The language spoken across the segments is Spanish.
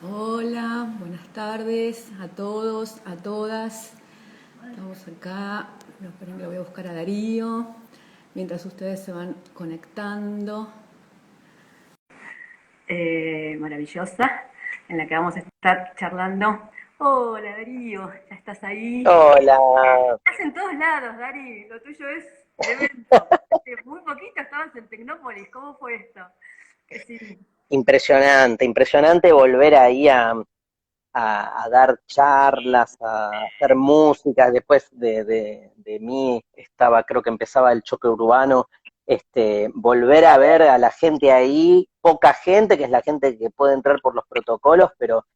Hola, buenas tardes a todos, a todas. Estamos acá. No, esperen, lo voy a buscar a Darío. Mientras ustedes se van conectando. Maravillosa, en la que vamos a estar charlando. Hola Darío, ¿ya estás ahí? Hola, Estás en todos lados, Dari. Lo tuyo es tremendo. Hace muy poquito estabas en Tecnópolis. ¿Cómo fue esto? Que sí. impresionante, impresionante volver ahí a dar charlas, a hacer música. Después de mí estaba, creo que empezaba el choque urbano. Volver a ver a la gente ahí, poca gente, que es la gente que puede entrar por los protocolos, pero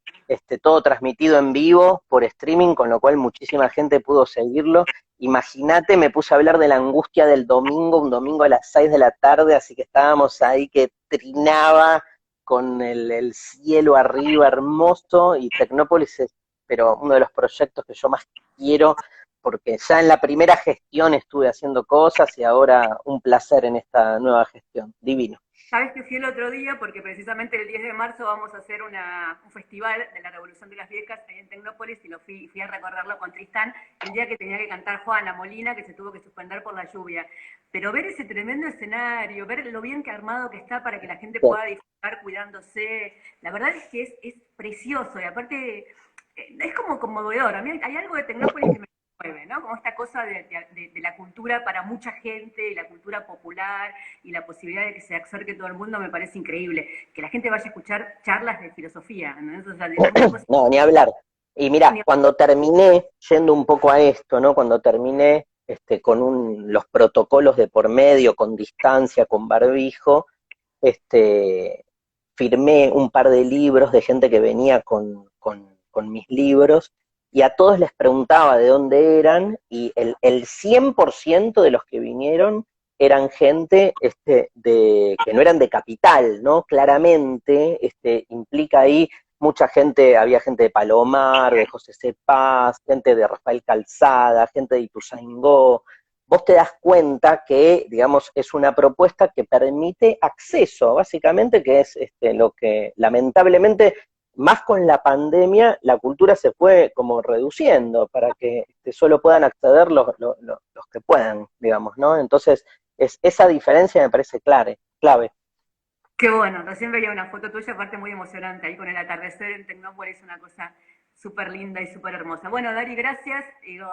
todo transmitido en vivo por streaming, con lo cual muchísima gente pudo seguirlo. Imagínate, me puse a hablar de la angustia del domingo, un domingo a las 6 de la tarde, así que estábamos ahí que trinaba con el cielo arriba hermoso, y Tecnópolis es, pero uno de los proyectos que yo más quiero, porque ya en la primera gestión estuve haciendo cosas y ahora un placer en esta nueva gestión. Divino. Sabes que fui el otro día porque precisamente el 10 de marzo vamos a hacer un festival de la Revolución de las Viejas ahí en Tecnópolis y fui a recorrerlo con Tristán el día que tenía que cantar Juana Molina, que se tuvo que suspender por la lluvia. Pero ver ese tremendo escenario, ver lo bien que armado que está para que la gente pueda disfrutar cuidándose, la verdad es que es precioso y aparte es como conmovedor. A mí hay algo de Tecnópolis que me mueve, ¿no? Como esta cosa de la cultura para mucha gente, y la cultura popular, y la posibilidad de que se acerque todo el mundo me parece increíble. Que la gente vaya a escuchar charlas de filosofía, ¿no? O sea, una cosa No, ni hablar. Y mira, cuando terminé, yendo un poco a esto, ¿no? Cuando terminé con los protocolos de por medio, con distancia, con barbijo, este, firmé un par de libros de gente que venía con mis libros, y a todos les preguntaba de dónde eran, y el 100% de los que vinieron eran gente que no eran de capital, ¿no? Claramente implica ahí mucha gente. Había gente de Palomar, de José C. Paz, gente de Rafael Calzada, gente de Ituzaingó. Vos te das cuenta que, digamos, es una propuesta que permite acceso, básicamente, que es lo que lamentablemente, más con la pandemia, la cultura se fue como reduciendo para que solo puedan acceder los que puedan, digamos, ¿no? Entonces, esa diferencia me parece clave. qué bueno, recién veía una foto tuya, aparte muy emocionante, ahí con el atardecer en Tecnópolis, una cosa súper linda y súper hermosa. Bueno, Dari, gracias. Digo,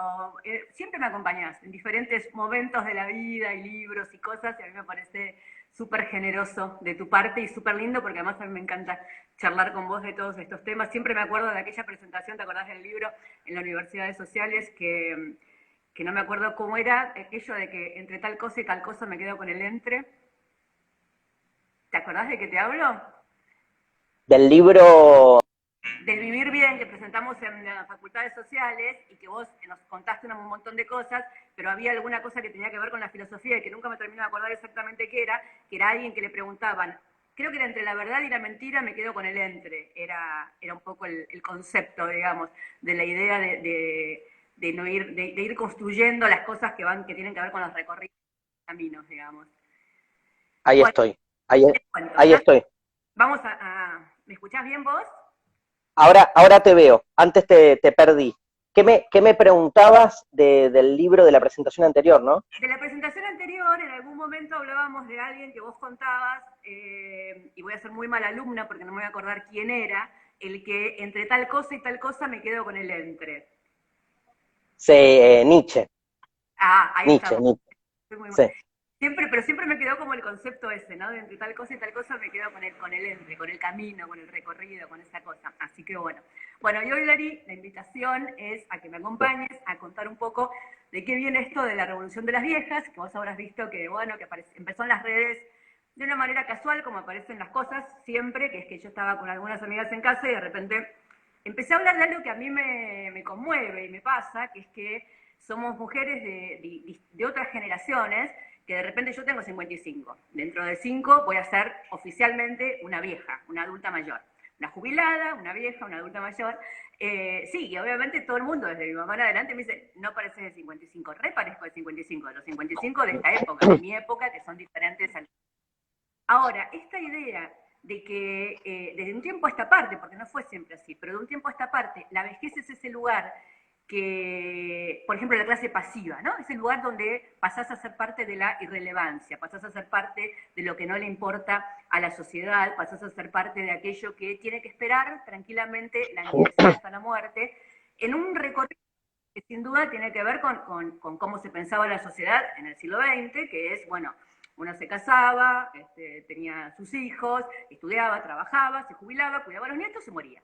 siempre me acompañás en diferentes momentos de la vida y libros y cosas, y a mí me parece súper generoso de tu parte y súper lindo, porque además a mí me encanta charlar con vos de todos estos temas. Siempre me acuerdo de aquella presentación, ¿te acordás del libro en la Universidad de Sociales? Que no me acuerdo cómo era, aquello de que entre tal cosa y tal cosa me quedo con el entre. ¿Te acordás de qué te hablo? Del libro. Del vivir bien que presentamos en las facultades sociales y que vos nos contaste un montón de cosas, pero había alguna cosa que tenía que ver con la filosofía y que nunca me termino de acordar exactamente qué era, que era alguien que le preguntaban, creo que era entre la verdad y la mentira, me quedo con el entre, era un poco el concepto, digamos, de la idea de no ir, de ir construyendo las cosas que tienen que ver con los recorridos, caminos, digamos. Ahí Bueno, estoy, ahí, te cuento, ahí ya estoy. vamos ¿me escuchás bien vos? Ahora te veo, antes te perdí. ¿Qué me preguntabas del libro de la presentación anterior, no? De la presentación anterior, en algún momento hablábamos de alguien que vos contabas, y voy a ser muy mala alumna porque no me voy a acordar quién era, el que entre tal cosa y tal cosa me quedo con el entre. Nietzsche, Ah, ahí Nietzsche, estamos. Nietzsche, Soy muy mal. sí. Siempre, pero siempre me quedó como el concepto ese, ¿no? De entre tal cosa y tal cosa me quedo con el entre, con el camino, con el recorrido, con esa cosa. Así que bueno. Bueno, y hoy, Dari, la invitación es a que me acompañes a contar un poco de qué viene esto de la Revolución de las Viejas, que vos habrás visto que, bueno, que empezó en las redes de una manera casual, como aparecen las cosas siempre, que es que yo estaba con algunas amigas en casa y de repente empecé a hablar de algo que a mí me conmueve y me pasa, que es que somos mujeres de otras generaciones, que de repente yo tengo 55. Dentro de 5 voy a ser oficialmente una vieja, una adulta mayor. Una jubilada, una vieja, una adulta mayor. Sí, y obviamente todo el mundo, desde mi mamá en adelante, me dice, no pareces de 55, re parezco de 55, de los 55 de esta época, de mi época, que son diferentes a... Ahora, esta idea de que desde un tiempo a esta parte, porque no fue siempre así, pero de un tiempo a esta parte, la vejez es ese lugar que, por ejemplo, la clase pasiva, ¿no? Es el lugar donde pasás a ser parte de la irrelevancia, pasás a ser parte de lo que no le importa a la sociedad, pasás a ser parte de aquello que tiene que esperar tranquilamente la niñez hasta la muerte, en un recorrido que sin duda tiene que ver con cómo se pensaba la sociedad en el siglo XX, que es, bueno, uno se casaba, tenía sus hijos, estudiaba, trabajaba, se jubilaba, cuidaba a los nietos, se moría.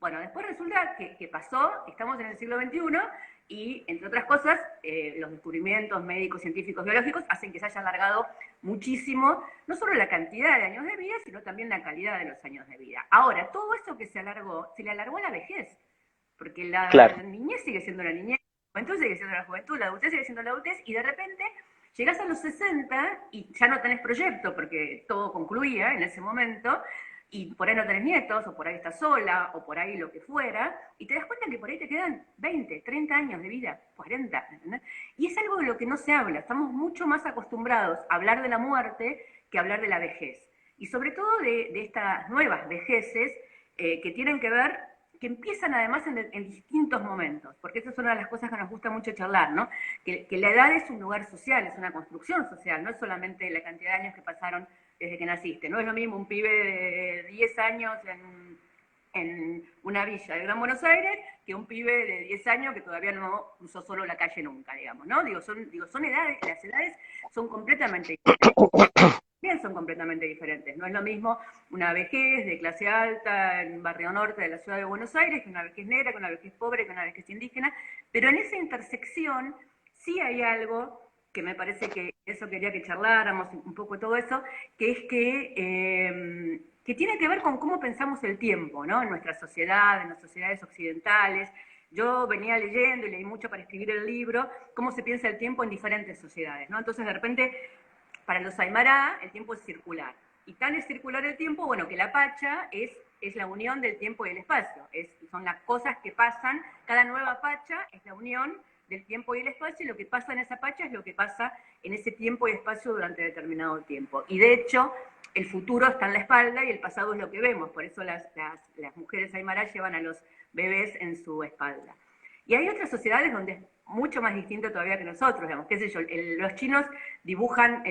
Bueno, después resulta que pasó, estamos en el siglo XXI y, entre otras cosas, los descubrimientos médicos, científicos, biológicos hacen que se haya alargado muchísimo, no solo la cantidad de años de vida, sino también la calidad de los años de vida. Ahora, todo eso que se alargó, se le alargó a la vejez, porque Claro. la niñez sigue siendo la niñez, la juventud sigue siendo la juventud, la adultez sigue siendo la adultez, y de repente llegás a los 60 y ya no tenés proyecto, porque todo concluía en ese momento, y por ahí no tenés nietos, o por ahí estás sola, o por ahí lo que fuera, y te das cuenta que por ahí te quedan 20, 30 años de vida, 40, ¿entendés? Y es algo de lo que no se habla, estamos mucho más acostumbrados a hablar de la muerte que a hablar de la vejez. Y sobre todo de estas nuevas vejeces que tienen que ver, que empiezan además en distintos momentos, porque esa es una de las cosas que nos gusta mucho charlar, ¿no? Que la edad es un lugar social, es una construcción social, no es solamente la cantidad de años que pasaron desde que naciste. No es lo mismo un pibe de 10 años en una villa de Gran Buenos Aires que un pibe de 10 años que todavía no cruzó solo la calle nunca, digamos, ¿no? Son edades, las edades son completamente diferentes. Bien, son completamente diferentes. No es lo mismo una vejez de clase alta en Barrio Norte de la ciudad de Buenos Aires que una vejez negra, que una vejez pobre, que una vejez indígena, pero en esa intersección sí hay algo que me parece que eso quería que charláramos un poco todo eso, que es que tiene que ver con cómo pensamos el tiempo, ¿no? En nuestra sociedad, en las sociedades occidentales. Yo venía leyendo y leí mucho para escribir el libro, cómo se piensa el tiempo en diferentes sociedades, ¿no? Entonces, de repente, para los Aymara, el tiempo es circular. Y tan es circular el tiempo, bueno, que la Pacha es la unión del tiempo y el espacio. Son las cosas que pasan, cada nueva Pacha es la unión del tiempo y el espacio, y lo que pasa en esa Pacha es lo que pasa en ese tiempo y espacio durante determinado tiempo. Y de hecho, el futuro está en la espalda y el pasado es lo que vemos, por eso las mujeres Aymara llevan a los bebés en su espalda. Y hay otras sociedades donde es mucho más distinto todavía que nosotros, digamos, qué sé yo, los chinos dibujan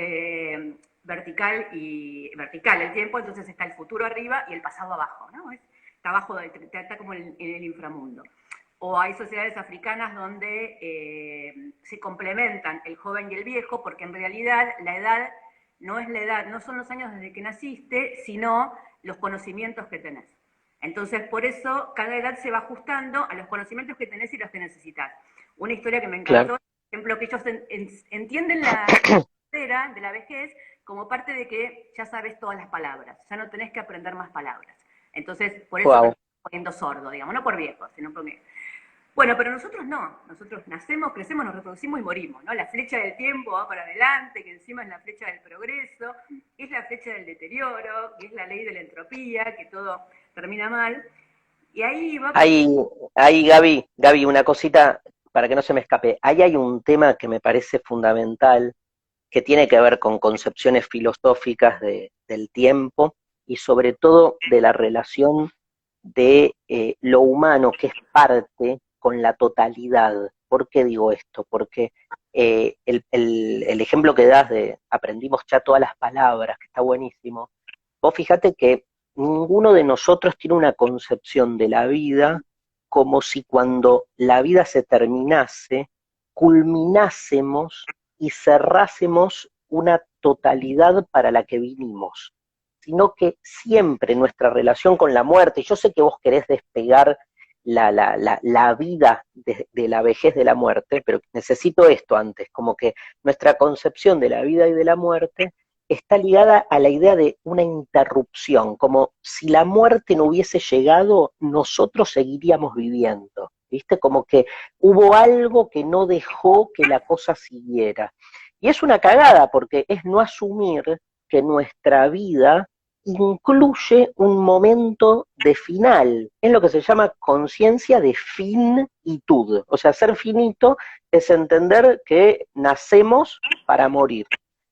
vertical el tiempo, entonces está el futuro arriba y el pasado abajo, ¿no? Está abajo, está como en el inframundo. O hay sociedades africanas donde se complementan el joven y el viejo, porque en realidad la edad no es la edad, no son los años desde que naciste, sino los conocimientos que tenés. Entonces, por eso, cada edad se va ajustando a los conocimientos que tenés y los que necesitas. Una historia que me encantó, Claro. por ejemplo, que ellos entienden la era de la vejez como parte de que ya sabes todas las palabras, ya no tenés que aprender más palabras. Entonces, por eso Wow. nos estamos poniendo sordo, digamos, no por viejos, sino por viejos. Bueno, pero nosotros no, nosotros nacemos, crecemos, nos reproducimos y morimos, ¿no? La flecha del tiempo va para adelante, que encima es la flecha del progreso, es la flecha del deterioro, que es la ley de la entropía, que todo termina mal. Y ahí va por... Ahí, Gaby, una cosita para que no se me escape. Ahí hay un tema que me parece fundamental, que tiene que ver con concepciones filosóficas del tiempo y sobre todo de la relación de lo humano que es parte con la totalidad. ¿Por qué digo esto? Porque el ejemplo que das de aprendimos ya todas las palabras, que está buenísimo, vos fíjate que ninguno de nosotros tiene una concepción de la vida como si cuando la vida se terminase, culminásemos y cerrásemos una totalidad para la que vinimos, sino que siempre nuestra relación con la muerte, y yo sé que vos querés despegar la vida de la vejez de la muerte, pero necesito esto antes, como que nuestra concepción de la vida y de la muerte está ligada a la idea de una interrupción, como si la muerte no hubiese llegado, nosotros seguiríamos viviendo, ¿viste? Como que hubo algo que no dejó que la cosa siguiera. Y es una cagada, porque es no asumir que nuestra vida incluye un momento de final, es lo que se llama conciencia de finitud, o sea, ser finito es entender que nacemos para morir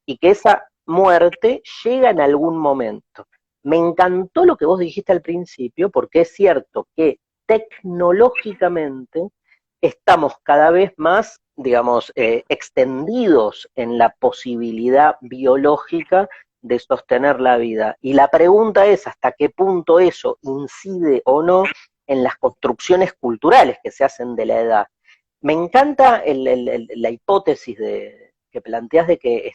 y que esa muerte llega en algún momento. Me encantó lo que vos dijiste al principio, porque es cierto que tecnológicamente estamos cada vez más, digamos, extendidos en la posibilidad biológica de sostener la vida. Y la pregunta es hasta qué punto eso incide o no en las construcciones culturales que se hacen de la edad. Me encanta la hipótesis que planteas de que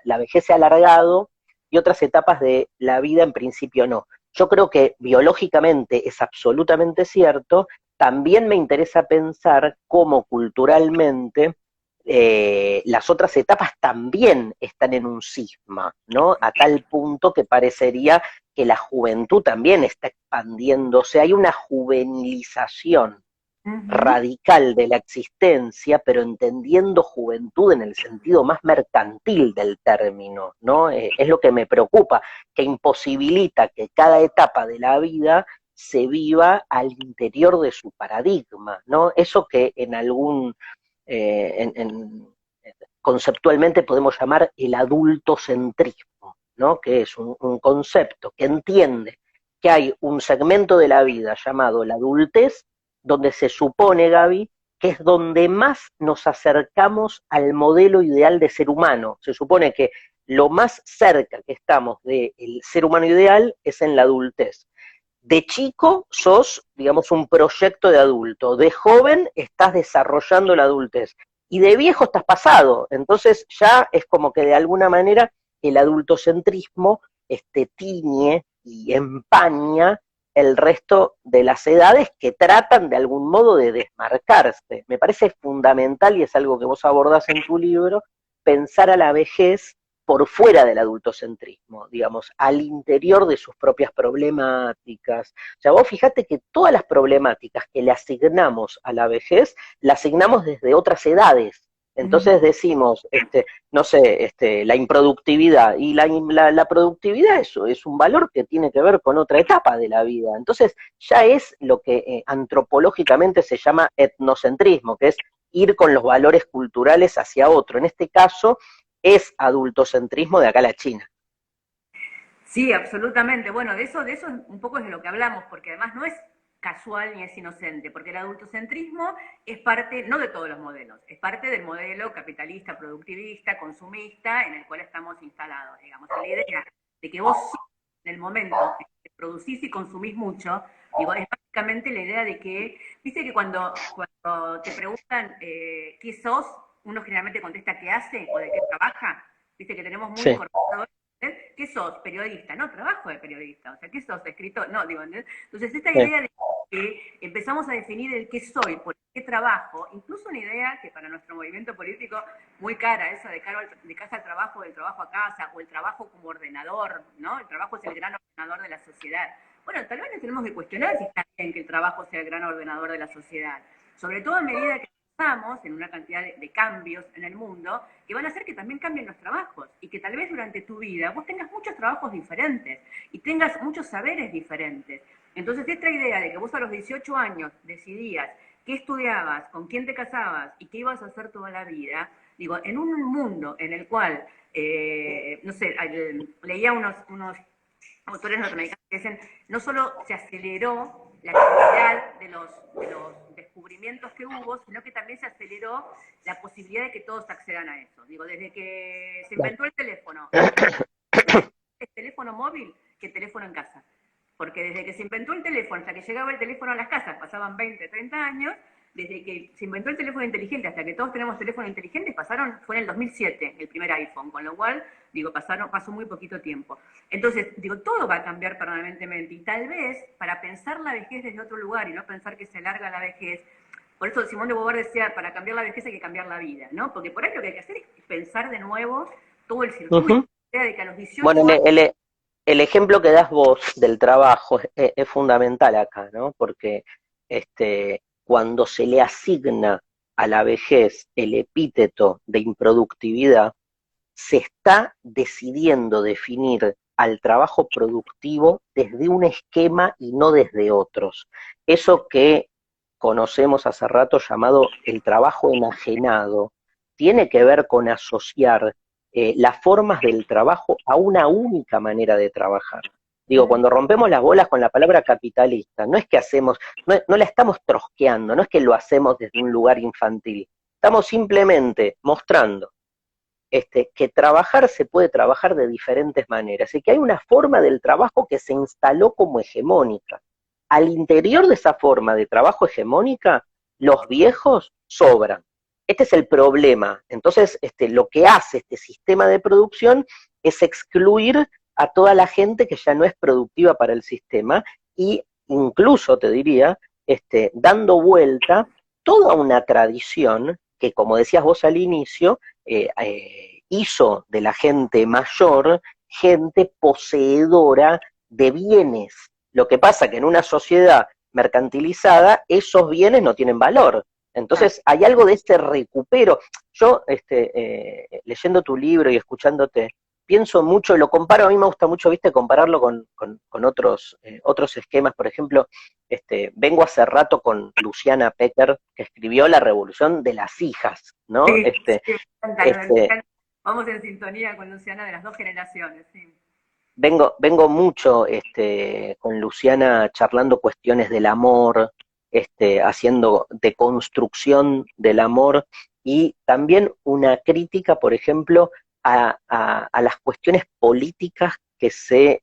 la vejez se ha alargado y otras etapas de la vida en principio no. Yo creo que biológicamente es absolutamente cierto. También me interesa pensar cómo culturalmente las otras etapas también están en un cisma, ¿no? A tal punto que parecería que la juventud también está expandiéndose, hay una juvenilización radical de la existencia, pero entendiendo juventud en el sentido más mercantil del término, ¿no? Es lo que me preocupa, que imposibilita que cada etapa de la vida se viva al interior de su paradigma, ¿no? Eso que en algún, conceptualmente podemos llamar el adultocentrismo, ¿no? Que es un concepto que entiende que hay un segmento de la vida llamado la adultez, donde se supone, Gaby, que es donde más nos acercamos al modelo ideal de ser humano. Se supone que lo más cerca que estamos del ser humano ideal es en la adultez. De chico sos, digamos, un proyecto de adulto. De joven estás desarrollando la adultez. Y de viejo estás pasado. Entonces ya es como que de alguna manera el adultocentrismo tiñe y empaña el resto de las edades que tratan de algún modo de desmarcarse. Me parece fundamental, y es algo que vos abordás en tu libro, pensar a la vejez por fuera del adultocentrismo, digamos, al interior de sus propias problemáticas. O sea, vos fijate que todas las problemáticas que le asignamos a la vejez, las asignamos desde otras edades. Entonces decimos, no sé, la improductividad, y la productividad es un valor que tiene que ver con otra etapa de la vida. Entonces ya es lo que antropológicamente se llama etnocentrismo, que es ir con los valores culturales hacia otro. En este caso es adultocentrismo de acá a la China. Sí, absolutamente. Bueno, de eso un poco es de lo que hablamos, porque además no es casual ni es inocente, porque el adultocentrismo es parte, no de todos los modelos, es parte del modelo capitalista, productivista, consumista, en el cual estamos instalados, digamos. La idea de que vos en el momento en que producís y consumís mucho, digo, es básicamente la idea de que, viste que cuando te preguntan qué sos, uno generalmente contesta qué hace o de qué trabaja, viste que tenemos muy Sí. incorporado. ¿Qué sos? Periodista. No, trabajo de periodista. O sea, ¿qué sos? Escritor. No, digo, ¿entendés? Entonces, esta Sí. idea de que empezamos a definir el qué soy, por qué trabajo, incluso una idea que para nuestro movimiento político muy cara, esa de casa al trabajo, del trabajo a casa, o el trabajo como ordenador, ¿no? El trabajo es el gran ordenador de la sociedad. Bueno, tal vez nos tenemos que cuestionar si está bien que el trabajo sea el gran ordenador de la sociedad. Sobre todo a medida que estamos en una cantidad de cambios en el mundo que van a hacer que también cambien los trabajos y que tal vez durante tu vida vos tengas muchos trabajos diferentes y tengas muchos saberes diferentes. Entonces, esta idea de que vos a los 18 años decidías qué estudiabas, con quién te casabas y qué ibas a hacer toda la vida, digo, en un mundo en el cual, no sé, leía unos autores norteamericanos que dicen, no solo se aceleró la cantidad de los descubrimientos que hubo, sino que también se aceleró la posibilidad de que todos accedan a eso. Digo, desde que se inventó el teléfono, el teléfono móvil que el teléfono en casa. Porque desde que se inventó el teléfono hasta que llegaba el teléfono a las casas pasaban 20, 30 años, desde que se inventó el teléfono inteligente hasta que todos tenemos teléfonos inteligentes, fue en el 2007 el primer iPhone, con lo cual, digo, pasó muy poquito tiempo. Entonces, digo, todo va a cambiar permanentemente y tal vez para pensar la vejez desde otro lugar y no pensar que se alarga la vejez, por eso Simón de Beauvoir decía, para cambiar la vejez hay que cambiar la vida, ¿no? Porque por ahí lo que hay que hacer es pensar de nuevo todo el circuito. Uh-huh. De que a los 18 Bueno, años el ejemplo que das vos del trabajo es fundamental acá, ¿no? Porque cuando se le asigna a la vejez el epíteto de improductividad, se está decidiendo definir al trabajo productivo desde un esquema y no desde otros. Eso que conocemos hace rato llamado el trabajo enajenado, tiene que ver con asociar las formas del trabajo a una única manera de trabajar. Digo, cuando rompemos las bolas con la palabra capitalista, no es que hacemos, no la estamos trosqueando, no es que lo hacemos desde un lugar infantil, estamos simplemente mostrando que trabajar se puede trabajar de diferentes maneras y que hay una forma del trabajo que se instaló como hegemónica. Al interior de esa forma de trabajo hegemónica, los viejos sobran. Este es el problema. Entonces, lo que hace este sistema de producción es excluir a toda la gente que ya no es productiva para el sistema y incluso, te diría, dando vuelta toda una tradición que, como decías vos al inicio, hizo de la gente mayor gente poseedora de bienes. Lo que pasa que en una sociedad mercantilizada esos bienes no tienen valor. Entonces hay algo de este recupero. Yo, leyendo tu libro y escuchándote, pienso mucho, lo comparo, a mí me gusta mucho, viste, compararlo con otros esquemas. Por ejemplo, vengo hace rato con Luciana Pecker, que escribió La Revolución de las Hijas, ¿no? Sí, sí, me encanta. Vamos en sintonía con Luciana de las dos generaciones, sí. Vengo mucho con Luciana charlando cuestiones del amor, haciendo deconstrucción del amor y también una crítica, por ejemplo, a las cuestiones políticas que se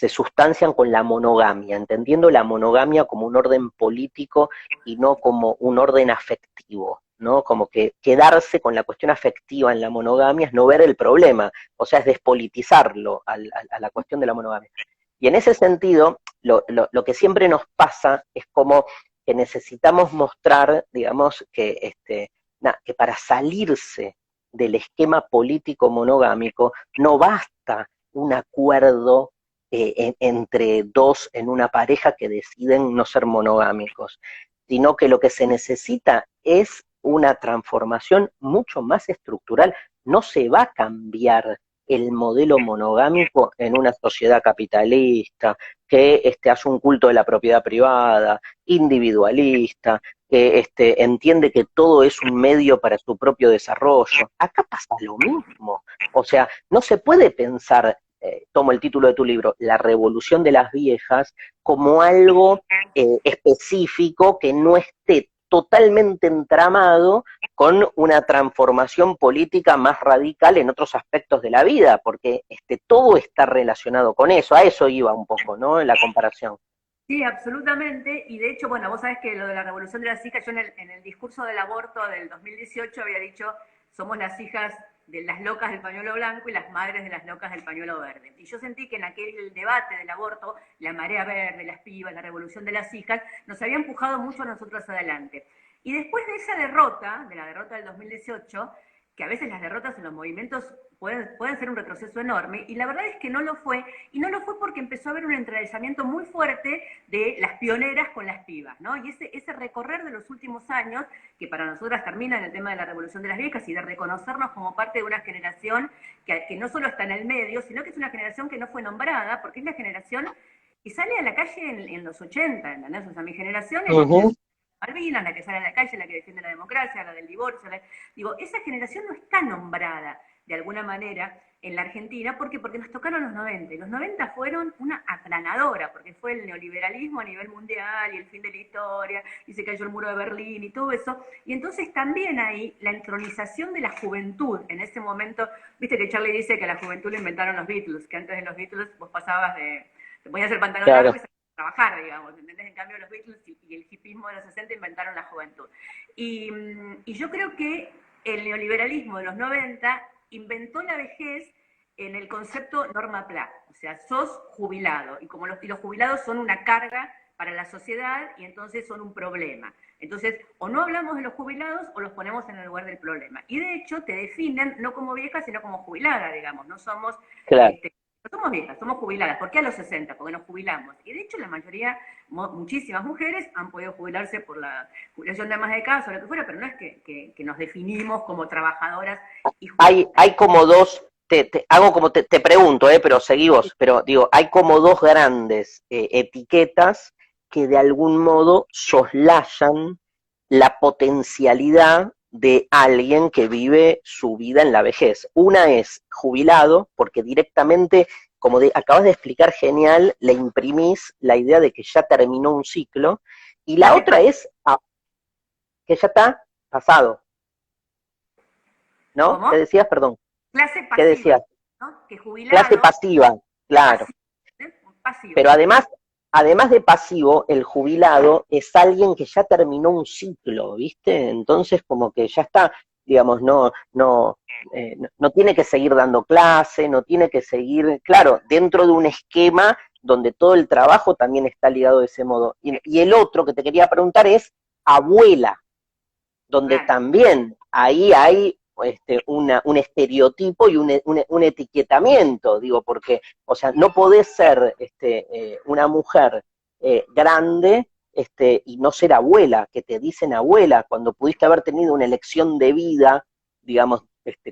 sustancian con la monogamia, entendiendo la monogamia como un orden político y no como un orden afectivo, ¿no? Como que quedarse con la cuestión afectiva en la monogamia es no ver el problema, o sea, es despolitizarlo a la cuestión de la monogamia. Y en ese sentido, lo que siempre nos pasa es como que necesitamos mostrar, digamos, que para salirse del esquema político monogámico no basta un acuerdo entre dos en una pareja que deciden no ser monogámicos, sino que lo que se necesita es una transformación mucho más estructural. No se va a cambiar el modelo monogámico en una sociedad capitalista, que hace un culto de la propiedad privada, individualista, que entiende que todo es un medio para su propio desarrollo. Acá pasa lo mismo. O sea, no se puede pensar, tomo el título de tu libro, La Revolución de las Viejas, como algo específico que no esté totalmente entramado con una transformación política más radical en otros aspectos de la vida, porque todo está relacionado con eso, a eso iba un poco, ¿no? En la comparación. Sí, absolutamente. Y de hecho, bueno, vos sabés que lo de la revolución de las hijas, yo en el discurso del aborto del 2018 había dicho, somos las hijas de las locas del pañuelo blanco y las madres de las locas del pañuelo verde. Y yo sentí que en aquel debate del aborto, la marea verde, las pibas, la revolución de las hijas, nos había empujado mucho a nosotros adelante. Y después de esa derrota, de la derrota del 2018, que a veces las derrotas en los movimientos pueden ser un retroceso enorme, y la verdad es que no lo fue, y no lo fue porque empezó a haber un entrelazamiento muy fuerte de las pioneras con las pibas, ¿no? Y ese recorrer de los últimos años, que para nosotras termina en el tema de la revolución de las viejas y de reconocernos como parte de una generación que no solo está en el medio, sino que es una generación que no fue nombrada, porque es la generación que sale a la calle en los 80, ¿entendés? O sea, mi generación es Malvinas, la que sale a la calle, la que defiende la democracia, la del divorcio. Digo, esa generación no está nombrada de alguna manera en la Argentina, ¿por qué? Porque nos tocaron los 90. Y los 90 fueron una aplanadora, porque fue el neoliberalismo a nivel mundial y el fin de la historia, y se cayó el muro de Berlín y todo eso. Y entonces también ahí la entronización de la juventud en ese momento, viste que Charlie dice que a la juventud le inventaron los Beatles, que antes de los Beatles vos pasabas te ponías el pantalón largo y trabajar, digamos, ¿entendés? En cambio los Beatles y el hipismo de los 60 inventaron la juventud. Y yo creo que el neoliberalismo de los 90 inventó la vejez en el concepto norma pla, o sea, sos jubilado, y como los jubilados son una carga para la sociedad y entonces son un problema. Entonces, o no hablamos de los jubilados o los ponemos en el lugar del problema. Y de hecho te definen no como vieja, sino como jubilada, digamos, no somos... Claro. No somos viejas, somos jubiladas. ¿Por qué a los 60? Porque nos jubilamos. Y de hecho la mayoría, muchísimas mujeres han podido jubilarse por la jubilación de más de casa o lo que fuera, pero no es que nos definimos como trabajadoras y jubiladas. Hay como dos, te pregunto, pero seguí vos, pero digo, hay como dos grandes etiquetas que de algún modo soslayan la potencialidad de alguien que vive su vida en la vejez. Una es jubilado, porque directamente acabas de explicar genial, le imprimís la idea de que ya terminó un ciclo, y la otra es que ya está pasado, ¿no? ¿Cómo? ¿Qué decías? Perdón. Clase ¿Qué pasiva, decías? ¿no? Que Clase jubilado pasiva, es claro. pasivo, ¿eh? Pasivo. Pero además de pasivo, el jubilado es alguien que ya terminó un ciclo, ¿viste? Entonces como que ya está, digamos, no tiene que seguir dando clase, no tiene que seguir, claro, dentro de un esquema donde todo el trabajo también está ligado de ese modo. Y el otro que te quería preguntar es abuela, donde Claro. también ahí hay un estereotipo y un etiquetamiento, digo, porque, o sea, no podés ser una mujer grande y no ser abuela, que te dicen abuela, cuando pudiste haber tenido una elección de vida, digamos,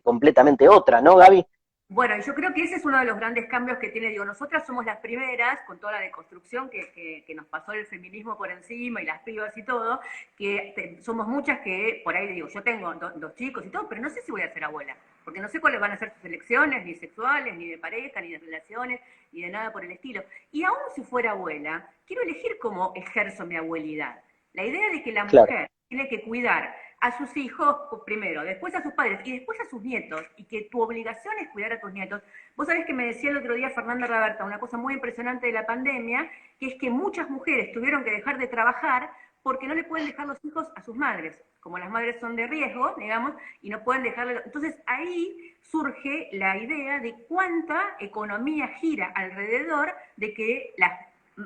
completamente otra, ¿no, Gaby? Bueno, yo creo que ese es uno de los grandes cambios que tiene, digo, nosotras somos las primeras, con toda la deconstrucción que nos pasó el feminismo por encima y las pibas y todo, que somos muchas que, por ahí digo, yo tengo dos chicos y todo, pero no sé si voy a ser abuela, porque no sé cuáles van a ser sus elecciones, ni sexuales, ni de pareja, ni de relaciones, ni de nada por el estilo. Y aún si fuera abuela, quiero elegir cómo ejerzo mi abuelidad. La idea de que la Claro, mujer tiene que cuidar a sus hijos primero, después a sus padres y después a sus nietos, y que tu obligación es cuidar a tus nietos. Vos sabés que me decía el otro día Fernanda Raberta una cosa muy impresionante de la pandemia, que es que muchas mujeres tuvieron que dejar de trabajar porque no le pueden dejar los hijos a sus madres, como las madres son de riesgo, digamos, y no pueden dejarle. Entonces ahí surge la idea de cuánta economía gira alrededor de que las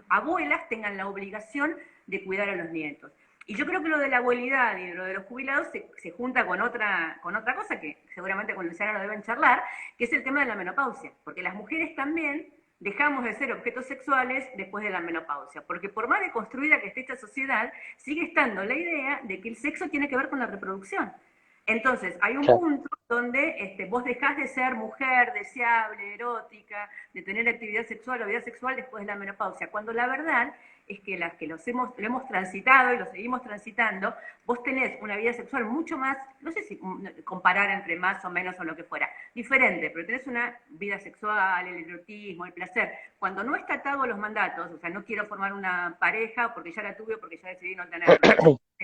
abuelas tengan la obligación de cuidar a los nietos. Y yo creo que lo de la abuelidad y lo de los jubilados se junta con otra cosa que seguramente con Luciana lo deben charlar, que es el tema de la menopausia. Porque las mujeres también dejamos de ser objetos sexuales después de la menopausia. Porque por más deconstruida que esté esta sociedad, sigue estando la idea de que el sexo tiene que ver con la reproducción. Entonces, hay un claro. punto donde vos dejás de ser mujer deseable, erótica, de tener actividad sexual o vida sexual después de la menopausia, cuando la verdad es que las que lo hemos transitado y lo seguimos transitando, vos tenés una vida sexual mucho más, no sé si comparar entre más o menos o lo que fuera, diferente, pero tenés una vida sexual, el erotismo, el placer. Cuando no está atado a los mandatos, o sea, no quiero formar una pareja porque ya la tuve o porque ya decidí no tenerla,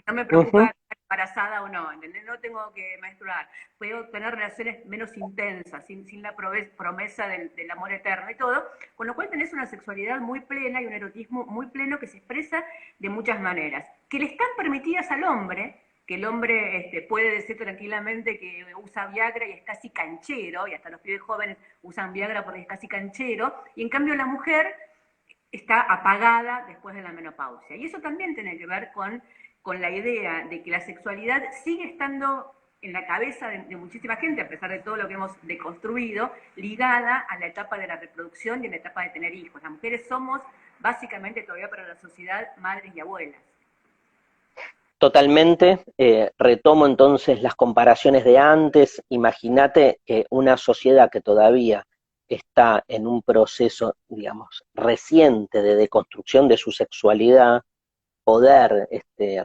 no me preocupa Ujú. estar embarazada o no, ¿entendés? No tengo que menstruar, puedo tener relaciones menos intensas, sin la promesa del amor eterno y todo, con lo cual tenés una sexualidad muy plena y un erotismo muy pleno que se expresa de muchas maneras, que le están permitidas al hombre, que el hombre puede decir tranquilamente que usa Viagra y es casi canchero, y hasta los pibes jóvenes usan Viagra porque es casi canchero, y en cambio la mujer está apagada después de la menopausia. Y eso también tiene que ver con la idea de que la sexualidad sigue estando en la cabeza de muchísima gente, a pesar de todo lo que hemos deconstruido, ligada a la etapa de la reproducción y a la etapa de tener hijos. Las mujeres somos básicamente todavía para la sociedad madres y abuelas. Totalmente, retomo entonces las comparaciones de antes. Imagínate que una sociedad que todavía está en un proceso, digamos, reciente de deconstrucción de su sexualidad, poder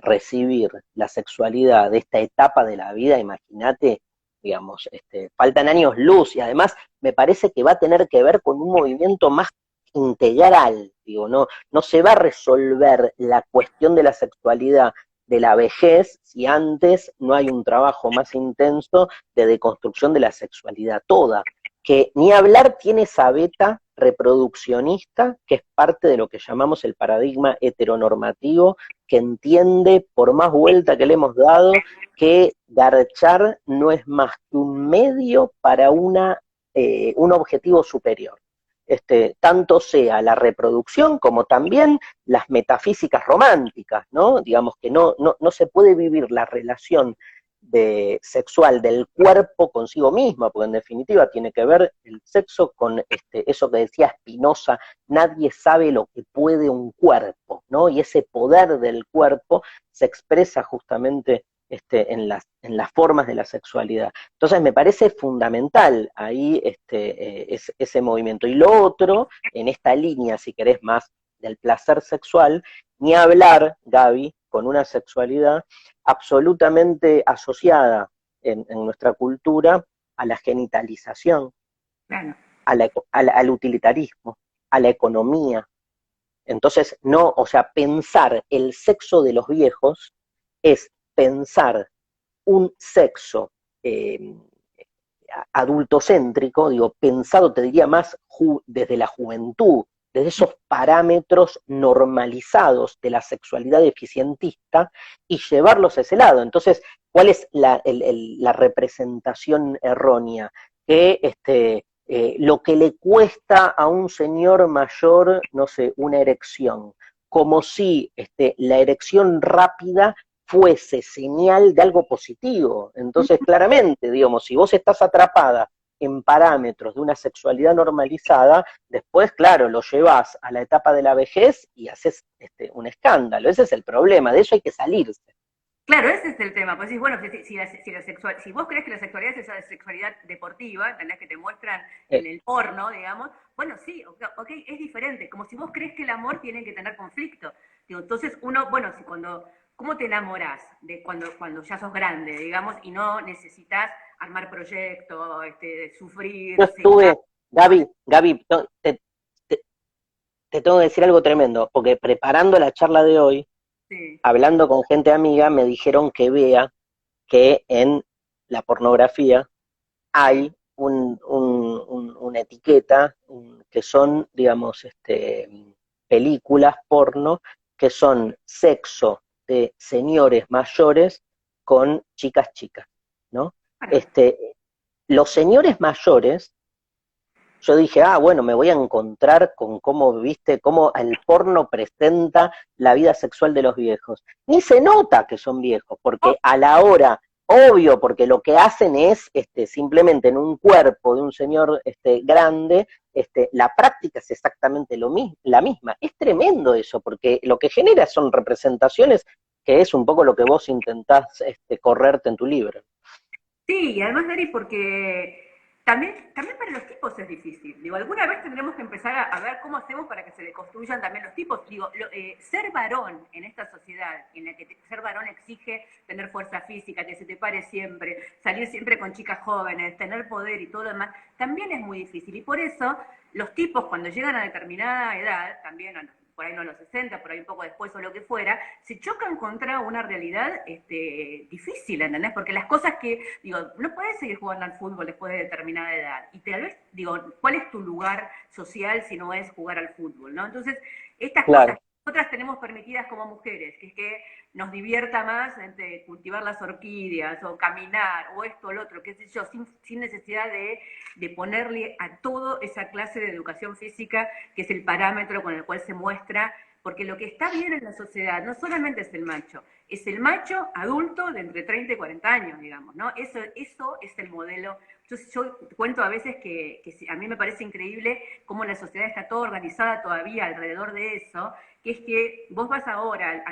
recibir la sexualidad de esta etapa de la vida, imagínate, digamos, faltan años luz, y además me parece que va a tener que ver con un movimiento más integral, digo, no se va a resolver la cuestión de la sexualidad de la vejez si antes no hay un trabajo más intenso de deconstrucción de la sexualidad toda, que ni hablar tiene esa beta reproduccionista, que es parte de lo que llamamos el paradigma heteronormativo, que entiende, por más vuelta que le hemos dado, que garchar no es más que un medio para un objetivo superior. Tanto sea la reproducción como también las metafísicas románticas, ¿no? Digamos que no se puede vivir la relación sexual del cuerpo consigo misma, porque en definitiva tiene que ver el sexo con eso que decía Spinoza, nadie sabe lo que puede un cuerpo, ¿no? Y ese poder del cuerpo se expresa justamente en las formas de la sexualidad. Entonces me parece fundamental ahí ese movimiento. Y lo otro, en esta línea, si querés, más del placer sexual, ni hablar, Gaby, con una sexualidad absolutamente asociada en nuestra cultura a la genitalización. Claro. al utilitarismo, a la economía. Entonces, no, o sea, pensar el sexo de los viejos es pensar un sexo eh, adultocéntrico, digo, pensado, te diría más desde la juventud, desde esos parámetros normalizados de la sexualidad eficientista y llevarlos a ese lado. Entonces, ¿cuál es la representación errónea? Que lo que le cuesta a un señor mayor, no sé, una erección, como si la erección rápida fuese señal de algo positivo. Entonces, claramente, digamos, si vos estás atrapada en parámetros de una sexualidad normalizada, después, claro, lo llevas a la etapa de la vejez y haces un escándalo. Ese es el problema, de eso hay que salirse. Claro, ese es el tema. Pues sí, bueno, si vos crees que la sexualidad es esa sexualidad deportiva, ¿entendés? Que te muestran Eh, en el porno, digamos, bueno, sí, ok, es diferente. Como si vos crees que el amor tiene que tener conflicto. Digo, entonces uno, bueno, si cuando, ¿cómo te enamorás de cuando ya sos grande, digamos, y no necesitas armar proyectos, yo sufrir, estuve, Gaby, te, te tengo que decir algo tremendo, porque preparando la charla de hoy, sí. hablando con gente amiga, me dijeron que vea que en la pornografía Sí. hay una etiqueta que son, digamos, películas porno que son sexo de señores mayores con chicas chicas, ¿no? Bueno, Este, los señores mayores, yo dije, ah, bueno, me voy a encontrar con cómo, viste, cómo el porno presenta la vida sexual de los viejos. Ni se nota que son viejos, oh, porque a la hora, obvio, porque lo que hacen es simplemente en un cuerpo de un señor grande, la práctica es exactamente la misma. Es tremendo eso, porque lo que genera son representaciones que es un poco lo que vos intentás correrte en tu libro. sí, y además, Dari, porque también para los tipos es difícil. Digo, alguna vez tendremos que empezar a ver cómo hacemos para que se deconstruyan también los tipos. Digo, ser varón en esta sociedad, en la que ser varón exige tener fuerza física, que se te pare siempre, salir siempre con chicas jóvenes, tener poder y todo lo demás, también es muy difícil. Y por eso los tipos cuando llegan a determinada edad, también por ahí no a los 60, por ahí un poco después o lo que fuera, se chocan contra una realidad difícil, ¿entendés? Porque las cosas que, digo, no puedes seguir jugando al fútbol después de determinada edad. Y tal vez, digo, ¿cuál es tu lugar social si no es jugar al fútbol, ¿no? Entonces, estas cosas Claro, que nosotras tenemos permitidas como mujeres, que es que nos divierta más cultivar las orquídeas o caminar o esto o lo otro, qué sé yo, sin necesidad de ponerle a todo esa clase de educación física que es el parámetro con el cual se muestra, porque lo que está bien en la sociedad no solamente es el macho adulto de entre 30 y 40 años, digamos, ¿no? Eso es el modelo. Yo cuento a veces que a mí me parece increíble cómo la sociedad está toda organizada todavía alrededor de eso, que es que vos vas ahora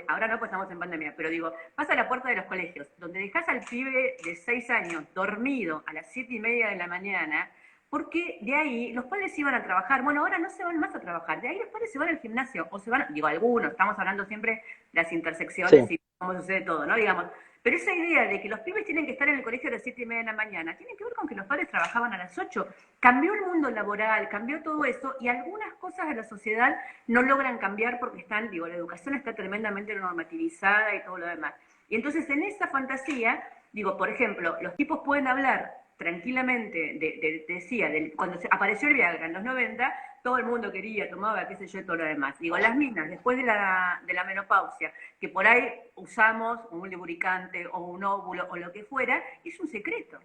ahora no, pues estamos en pandemia, pero digo, vas a la puerta de los colegios, donde dejás al pibe de 6 años dormido a las 7:30 de la mañana, porque de ahí los padres iban a trabajar. Bueno, ahora no se van más a trabajar, de ahí los padres se van al gimnasio, o se van, digo, algunos, estamos hablando siempre de las intersecciones sí. y cómo sucede todo, ¿no? Digamos, pero esa idea de que los pibes tienen que estar en el colegio a las 7:30 de la mañana, tiene que ver con que los padres trabajaban a las 8. Cambió el mundo laboral, cambió todo eso, y algunas cosas de la sociedad no logran cambiar porque están, digo, la educación está tremendamente normativizada y todo lo demás. Y entonces en esa fantasía, digo, por ejemplo, los tipos pueden hablar tranquilamente, decía, cuando apareció el Viagra en los 90, todo el mundo quería, tomaba, qué sé yo, y todo lo demás. Digo, las minas, después de la menopausia, que por ahí usamos un lubricante o un óvulo o lo que fuera, es un secreto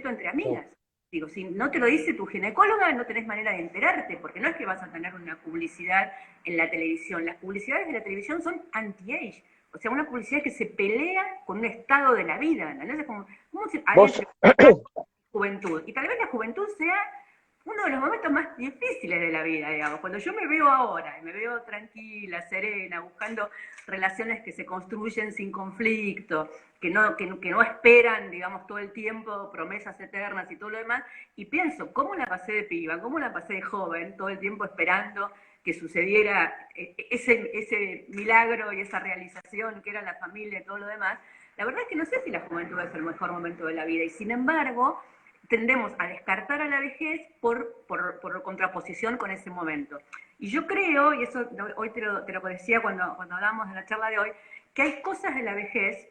entre amigas. Digo, si no te lo dice tu ginecóloga, no tenés manera de enterarte, porque no es que vas a tener una publicidad en la televisión. Las publicidades de la televisión son anti-age. O sea, una publicidad que se pelea con un estado de la vida, ¿no? ¿Cómo se, alguien Vos, se juventud? Y tal vez la juventud sea uno de los momentos más difíciles de la vida, digamos. Cuando yo me veo ahora, y me veo tranquila, serena, buscando relaciones que se construyen sin conflicto, que no esperan, digamos, todo el tiempo promesas eternas y todo lo demás, y pienso, ¿cómo la pasé de piba? ¿Cómo la pasé de joven? Todo el tiempo esperando que sucediera ese milagro y esa realización que era la familia y todo lo demás. La verdad es que no sé si la juventud es el mejor momento de la vida, y sin embargo, tendemos a descartar a la vejez por contraposición con ese momento. Y yo creo, y eso hoy te lo decía cuando hablamos de la charla de hoy, que hay cosas de la vejez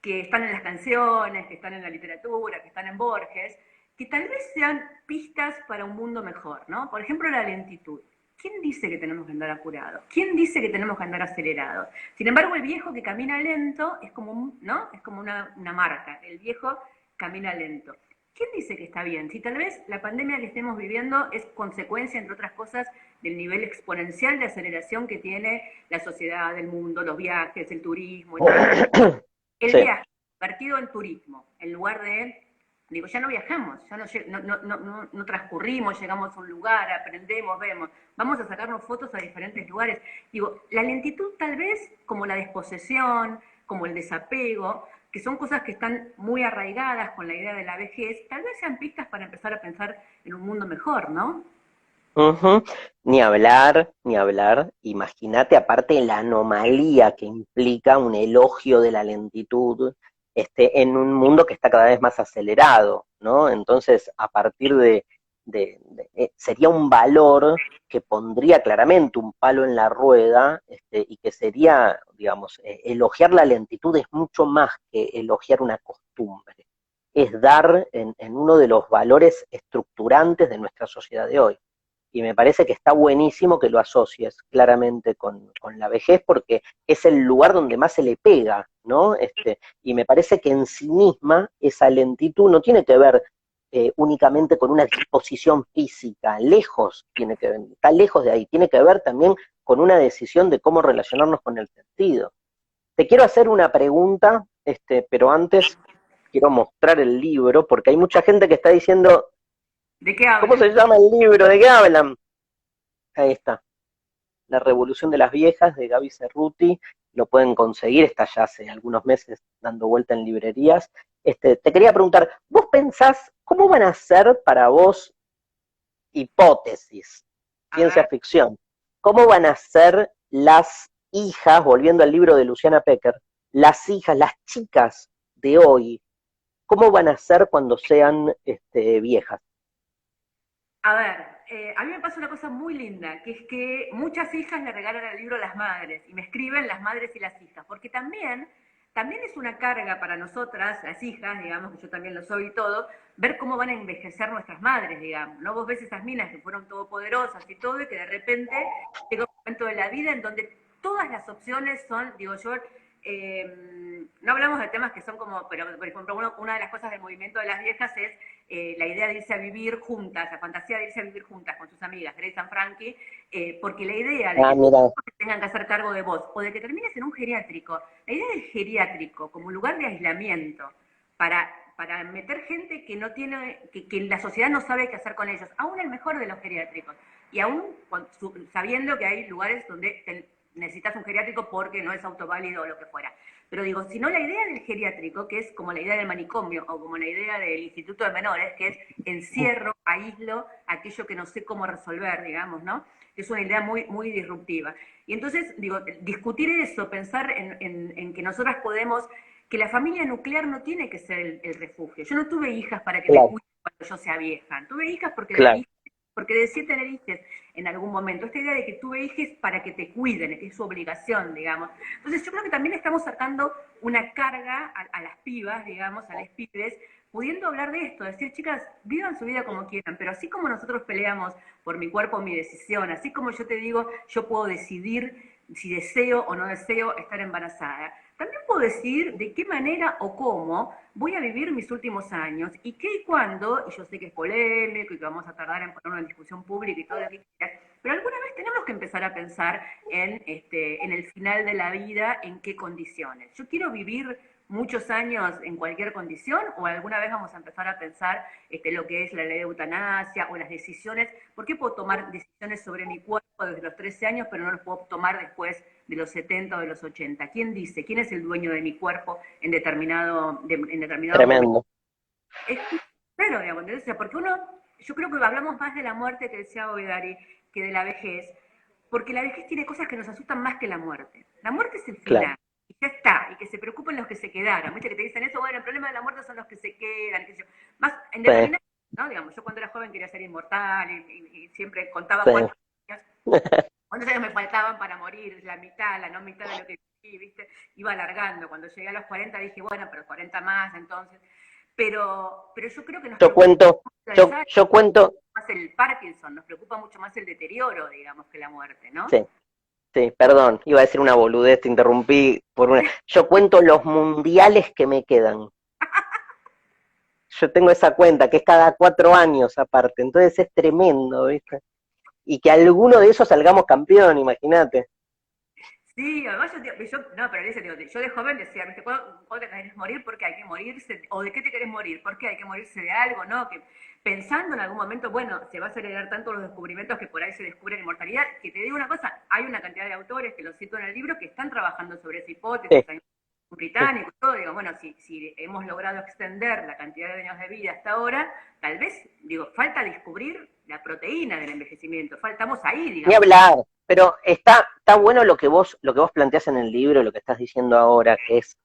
que están en las canciones, que están en la literatura, que están en Borges, que tal vez sean pistas para un mundo mejor, ¿no? Por ejemplo, la lentitud. ¿Quién dice que tenemos que andar apurados? ¿Quién dice que tenemos que andar acelerados? Sin embargo, el viejo que camina lento es como, ¿no? Es como una marca. El viejo camina lento. ¿Quién dice que está bien? Si tal vez la pandemia que estemos viviendo es consecuencia, entre otras cosas, del nivel exponencial de aceleración que tiene la sociedad, el mundo, los viajes, el turismo y todo. El Sí. viaje convertido en turismo, en lugar de, digo, ya no viajamos, ya no transcurrimos, llegamos a un lugar, aprendemos, vemos, vamos a sacarnos fotos a diferentes lugares. Digo, la lentitud tal vez, como la desposesión, como el desapego, que son cosas que están muy arraigadas con la idea de la vejez, tal vez sean pistas para empezar a pensar en un mundo mejor, ¿no? Ujú. Ni hablar, ni hablar. Imagínate aparte la anomalía que implica un elogio de la lentitud, en un mundo que está cada vez más acelerado, ¿no? Entonces, a partir sería un valor que pondría claramente un palo en la rueda, y que sería, digamos, elogiar la lentitud es mucho más que elogiar una costumbre. Es dar en uno de los valores estructurantes de nuestra sociedad de hoy. Y me parece que está buenísimo que lo asocies claramente con la vejez, porque es el lugar donde más se le pega, ¿no? Y me parece que en sí misma esa lentitud no tiene que ver únicamente con una disposición física, lejos tiene que ver, está lejos de ahí, tiene que ver también con una decisión de cómo relacionarnos con el sentido. Te quiero hacer una pregunta, pero antes quiero mostrar el libro, porque hay mucha gente que está diciendo, ¿De qué ¿cómo hablan? se llama el libro? ¿De qué hablan? Ahí está. La Revolución de las Viejas, de Gaby Cerruti. Lo pueden conseguir, está ya hace algunos meses dando vuelta en librerías. Te quería preguntar, ¿vos pensás cómo van a ser para vos, hipótesis, A ciencia ver, ficción, cómo van a ser las hijas, volviendo al libro de Luciana Pecker, las hijas, las chicas de hoy, cómo van a ser cuando sean viejas? a ver, a mí me pasa una cosa muy linda, que es que muchas hijas le regalan el libro a las madres y me escriben las madres y las hijas, porque también es una carga para nosotras, las hijas, digamos, que yo también lo soy y todo, ver cómo van a envejecer nuestras madres, digamos, ¿no? Vos ves esas minas que fueron todopoderosas y todo, y que de repente llega un momento de la vida en donde todas las opciones son, digo yo, no hablamos de temas que son como, pero por ejemplo, una de las cosas del movimiento de las viejas es la idea de irse a vivir juntas, la fantasía de irse a vivir juntas con sus amigas, Grace and Frankie, porque la idea de Ah, que mira, tengan que hacer cargo de vos o de que termines en un geriátrico, la idea del geriátrico como lugar de aislamiento para meter gente que no tiene, que la sociedad no sabe qué hacer con ellos, aún el mejor de los geriátricos, y aún sabiendo que hay lugares donde necesitas un geriátrico porque no es autoválido o lo que fuera. Pero digo, si no la idea del geriátrico, que es como la idea del manicomio o como la idea del instituto de menores, que es encierro, aíslo, aquello que no sé cómo resolver, digamos, ¿no? Es una idea muy, muy disruptiva. Y entonces, digo, discutir eso, pensar en que nosotras podemos, que la familia nuclear no tiene que ser el refugio. Yo no tuve hijas para que me claro, cuiden cuando yo sea vieja. Tuve hijas claro. porque deseé tener hijas en algún momento. Esta idea de que tuve hijas para que te cuiden, que es su obligación, digamos. Entonces yo creo que también estamos sacando una carga a las pibas, digamos, a las pibes, pudiendo hablar de esto, decir, chicas, vivan su vida como quieran, pero así como nosotros peleamos por mi cuerpo, mi decisión, así como yo te digo, yo puedo decidir si deseo o no deseo estar embarazada, también puedo decidir de qué manera o cómo voy a vivir mis últimos años y qué y cuándo, y yo sé que es polémico y que vamos a tardar en ponerlo en discusión pública y todo lo que quieras, pero alguna vez tenemos que empezar a pensar en el final de la vida, en qué condiciones. Yo quiero vivir muchos años en cualquier condición o alguna vez vamos a empezar a pensar lo que es la ley de eutanasia o las decisiones, ¿por qué puedo tomar decisiones sobre mi cuerpo desde los 13 años pero no los puedo tomar después de los 70 o de los 80? ¿Quién dice? ¿Quién es el dueño de mi cuerpo en determinado momento? Tremendo. Es claro, digamos, ¿entendés? O sea, porque yo creo que hablamos más de la muerte que decía hoy Dari, que de la vejez, porque la vejez tiene cosas que nos asustan más que la muerte. La muerte es el Claro. final. y ya está, y que se preocupen los que se quedaron. Viste que te dicen eso, bueno, el problema de la muerte son los que se quedan, qué sé yo. Más en Sí, determinadas, ¿no? Digamos, yo cuando era joven quería ser inmortal y siempre contaba sí. cuántos años me faltaban para morir, la mitad, la no mitad de lo que viví, ¿viste? Iba alargando. Cuando llegué a los 40 dije, bueno, pero 40 más, entonces. Pero yo creo que nos Yo preocupa cuento, el yo, Alzheimer, yo cuento, más el Parkinson, nos preocupa mucho más el deterioro, digamos, que la muerte, ¿no? sí, sí, perdón, iba a decir una boludez, te interrumpí por una. Yo cuento los mundiales que me quedan. Yo tengo esa cuenta, que es cada 4 años aparte, entonces es tremendo, ¿viste? Y que alguno de esos salgamos campeón, imagínate. Sí, además no, pero ese, digo, yo de joven decía, ¿viste? ¿Cuándo te querés morir? ¿Por qué hay que morirse? ¿O de qué te querés morir? ¿Por qué hay que morirse de algo? ¿No? Que pensando en algún momento, bueno, se va a acelerar tanto los descubrimientos que por ahí se descubre la inmortalidad, que te digo una cosa, hay una cantidad de autores, que lo cito en el libro, que están trabajando sobre esa hipótesis, Sí, hay un sí. británico, todo, digo, bueno, si hemos logrado extender la cantidad de años de vida hasta ahora, tal vez, digo, falta descubrir la proteína del envejecimiento, faltamos ahí, Ni digamos. hablar, pero está bueno lo que vos planteás en el libro, lo que estás diciendo ahora, que es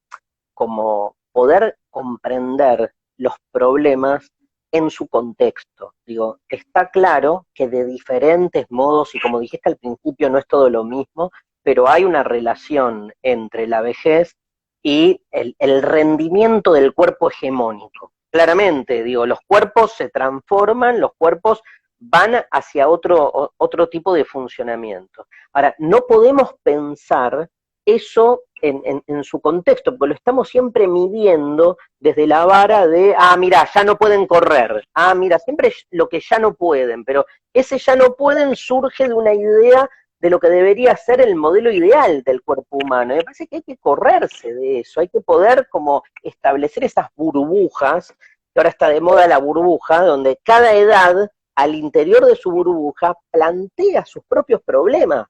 como poder comprender los problemas en su contexto. Digo, está claro que de diferentes modos, y como dijiste al principio, no es todo lo mismo, pero hay una relación entre la vejez y el rendimiento del cuerpo hegemónico. Claramente, digo, los cuerpos se transforman, los cuerpos van hacia otro tipo de funcionamiento. Ahora, no podemos pensar eso en su contexto, porque lo estamos siempre midiendo desde la vara de, mira, ya no pueden correr, mira, siempre lo que ya no pueden, pero ese ya no pueden surge de una idea de lo que debería ser el modelo ideal del cuerpo humano. Me parece que hay que correrse de eso, hay que poder como establecer esas burbujas, que ahora está de moda la burbuja, donde cada edad al interior de su burbuja plantea sus propios problemas,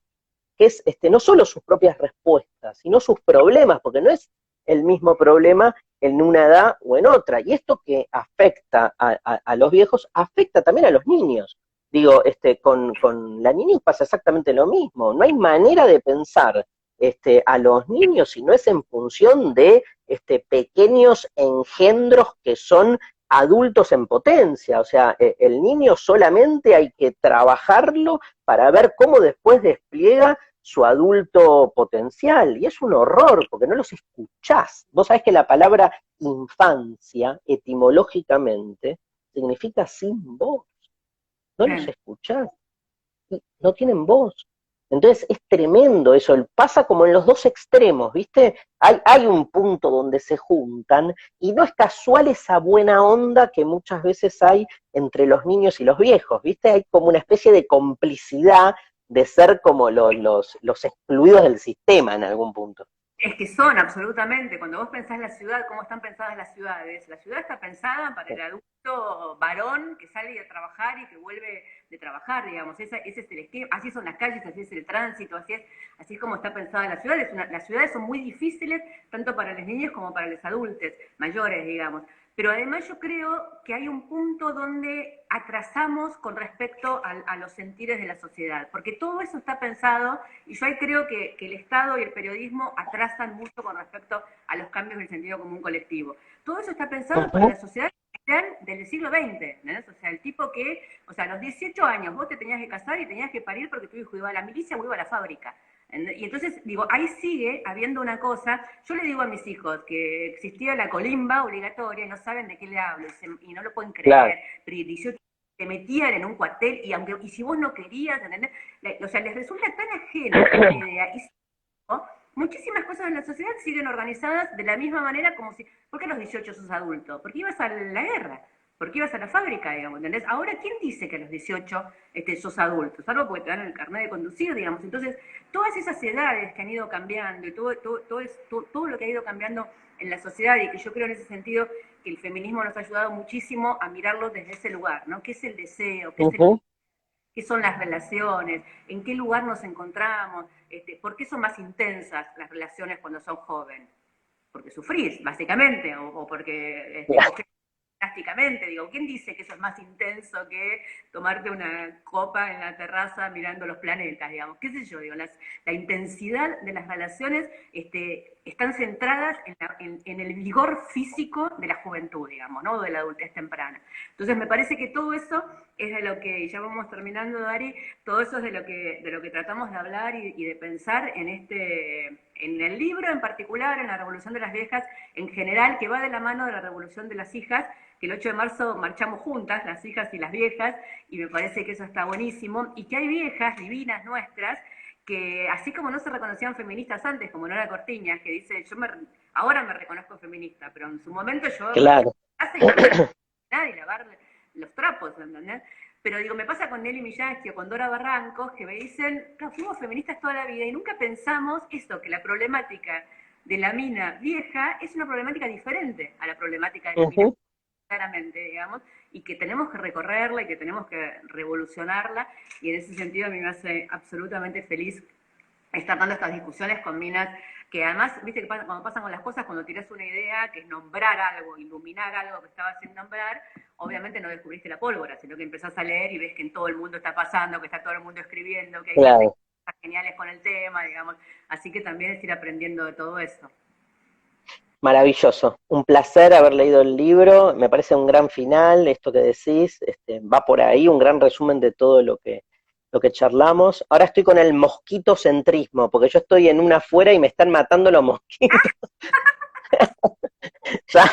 que es no solo sus propias respuestas, sino sus problemas, porque no es el mismo problema en una edad o en otra. Y esto que afecta a los viejos, afecta también a los niños. Digo, con la niñez pasa exactamente lo mismo. No hay manera de pensar a los niños si no es en función de pequeños engendros que son adultos en potencia. O sea, el niño solamente hay que trabajarlo para ver cómo después despliega su adulto potencial. Y es un horror, porque no los escuchás. Vos sabés que la palabra infancia, etimológicamente, significa sin voz. No los Sí. escuchás. No tienen voz. Entonces es tremendo eso, pasa como en los dos extremos, ¿viste? Hay un punto donde se juntan y no es casual esa buena onda que muchas veces hay entre los niños y los viejos, ¿viste? Hay como una especie de complicidad de ser como los excluidos del sistema en algún punto. Es que son absolutamente, cuando vos pensás la ciudad, cómo están pensadas las ciudades, la ciudad está pensada para el adulto varón que sale a trabajar y que vuelve de trabajar, digamos, ese es el esquema, así son las calles, así es el tránsito, así es como está pensada la ciudad. Las ciudades son muy difíciles tanto para los niños como para los adultos mayores, digamos. Pero además yo creo que hay un punto donde atrasamos con respecto a los sentires de la sociedad, porque todo eso está pensado, y yo ahí creo que el Estado y el periodismo atrasan mucho con respecto a los cambios del sentido común colectivo. Todo eso está pensado para Ujú. la sociedad del siglo XX, ¿entendés? O sea, el tipo que, o sea, a los 18 años vos te tenías que casar y tenías que parir porque tu hijo iba a la milicia o iba a la fábrica. Y entonces, digo, ahí sigue habiendo una cosa. Yo le digo a mis hijos que existía la colimba obligatoria y no saben de qué le hablo y no lo pueden Claro. creer. Pero 18 te metían en un cuartel y si vos no querías, ¿entendés? O sea, les resulta tan ajena esta idea. Y ¿no? Muchísimas cosas en la sociedad siguen organizadas de la misma manera como si, ¿por qué a los 18 sos adulto? Porque ibas a la guerra, porque ibas a la fábrica, digamos, ¿entendés? Ahora, ¿quién dice que a los 18 sos adulto? Salvo porque te dan el carnet de conducir, digamos. Entonces, todas esas edades que han ido cambiando y todo lo que ha ido cambiando en la sociedad, y que yo creo en ese sentido que el feminismo nos ha ayudado muchísimo a mirarlo desde ese lugar, ¿no? ¿Qué es el deseo? ¿Qué es el Ujú. qué son las relaciones, en qué lugar nos encontramos, por qué son más intensas las relaciones cuando son jóvenes. Porque sufrís, básicamente, o porque cogés plásticamente, digo, ¿quién dice que eso es más intenso que tomarte una copa en la terraza mirando los planetas, digamos? ¿Qué sé yo? Digo, la intensidad de las relaciones están centradas en el vigor físico de la juventud, digamos, ¿no? De la adultez temprana. Entonces me parece que todo eso es de lo que, ya vamos terminando, Dari, todo eso es de lo que tratamos de hablar y de pensar en el libro en particular, en la Revolución de las Viejas en general, que va de la mano de la Revolución de las Hijas, que el 8 de marzo marchamos juntas, las hijas y las viejas, y me parece que eso está buenísimo, y que hay viejas divinas nuestras que así como no se reconocían feministas antes, como Nora Cortiñas, que dice, ahora me reconozco feminista, pero en su momento yo Claro. hace y lavar los trapos, ¿entendés? Pero digo, me pasa con Nelly Millaski o con Dora Barrancos, que me dicen, no, fuimos feministas toda la vida y nunca pensamos esto, que la problemática de la mina vieja es una problemática diferente a la problemática de la mina claramente, digamos, y que tenemos que recorrerla y que tenemos que revolucionarla, y en ese sentido a mí me hace absolutamente feliz estar dando estas discusiones con minas que además, viste que cuando pasan con las cosas, cuando tirás una idea, que es nombrar algo, iluminar algo que estabas sin nombrar, obviamente no descubriste la pólvora, sino que empezás a leer y ves que en todo el mundo está pasando, que está todo el mundo escribiendo, que hay gente Claro. que está geniales con el tema, digamos, así que también es ir aprendiendo de todo eso. Maravilloso, un placer haber leído el libro, me parece un gran final, esto que decís, va por ahí, un gran resumen de todo lo que charlamos. Ahora estoy con el mosquitocentrismo, porque yo estoy en una afuera y me están matando los mosquitos. Ya,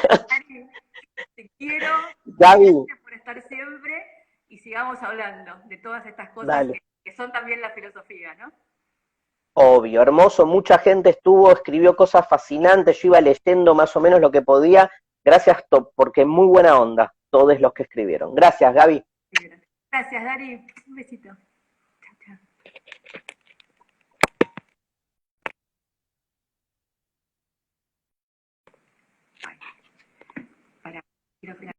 Te quiero, Gaby, gracias por estar siempre y sigamos hablando de todas estas cosas dale. que son también la filosofía, ¿no? Obvio, hermoso, mucha gente estuvo, escribió cosas fascinantes, yo iba leyendo más o menos lo que podía, gracias porque muy buena onda, todos los que escribieron. Gracias, Gaby. Gracias, Dari. Un besito. Chao, chao. Ay, para, quiero